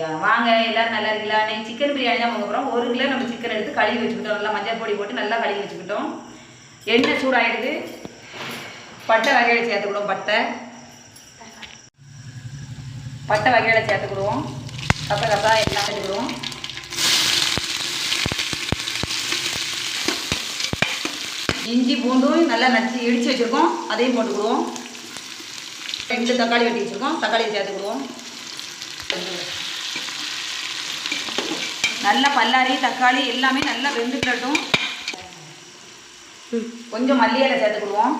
அப்படியா? வாங்க எல்லாரும் நல்லா இருக்கீங்களா? இன்னைக்கு சிக்கன் பிரியாணி தான் பார்க்க போகிறோம். 1 கிலோ நம்ம சிக்கன் எடுத்து கழுவி வச்சுக்கிட்டோம். நல்லா மஞ்சள் பொடி போட்டு நல்லா கழுவி வச்சுக்கிட்டோம். எண்ணெய் சூடாகிடுது. பட்டை வகையில் சேர்த்துக்கிடுவோம். பட்டை வகையில் சேர்த்துக்கிடுவோம். கசகசா எல்லாம் சேர்த்துக்கிடுவோம். இஞ்சி பூண்டும் நல்லா நச்சு இடித்து வச்சுருக்கோம். அதையும் போட்டுக்கிடுவோம். 2 தக்காளி வெட்டி வச்சுருக்கோம். தக்காளியை சேர்த்துக்கிடுவோம். நல்லா பல்லாரி தக்காளி எல்லாமே நல்லா வெந்துக்கிடட்டும். கொஞ்சம் மல்லி இலை சேர்த்துக்கிடுவோம்.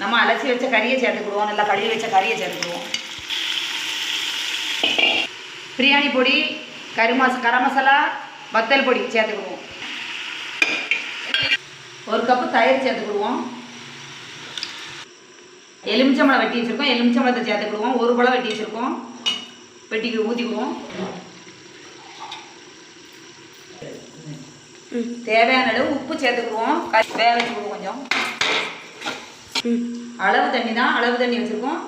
நம்ம அலசி வச்ச கறியை சேர்த்துக்கிடுவோம். நல்லா கழுவி வச்ச கறியை சேர்த்துக்கிடுவோம். பிரியாணி பொடி, கரம் மசாலா, வத்தல் பொடி சேர்த்துக்கிடுவோம். 1 கப்பு தயிர் சேர்த்துக்கிடுவோம். எலுமிச்சம்பழம் வெட்டி வச்சுருக்கோம். எலுமிச்சம்பழத்தை சேர்த்துக்கிடுவோம். 1 பழம் வெட்டி வச்சுருக்கோம். வெட்டிக்கு ஊற்றிக்குவோம். தேவையான அளவு உப்பு சேர்த்துக்குவோம். வேக வச்சுக்குவோம். கொஞ்சம் அளவு தண்ணி தான், அளவு தண்ணி வச்சுருக்கோம்.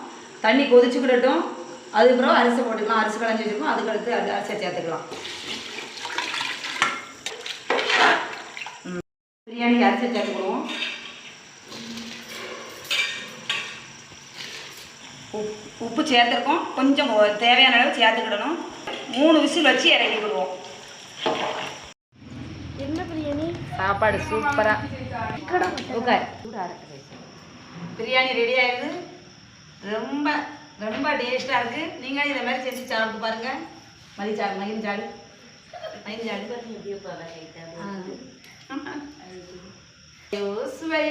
தண்ணி கொதிச்சுக்கிடட்டும். அதுக்கப்புறம் அரிசி போட்டுக்கலாம். அரிசி களைஞ்சி வச்சுருக்கோம். அதுக்கடுத்து அரிசியை சேர்த்துக்கலாம். பிரியாணிக்கு அரிசி சேர்த்துக்குவோம். உப்பு சேர்த்துருக்கோம். கொஞ்சம் தேவையான அளவு சேர்த்துக்கிடணும். 3 விசில் வச்சு இறக்கிக்கிடுவோம். என்ன பிரியாணி? சாப்பாடு சூப்பராக பிரியாணி ரெடி ஆகிடுது. ரொம்ப ரொம்ப டேஸ்ட்டாக இருக்குது. நீங்களும் இதை மாதிரி செஞ்சு சாப்பிட்டு பாருங்கள். மயில் சாடு சுவை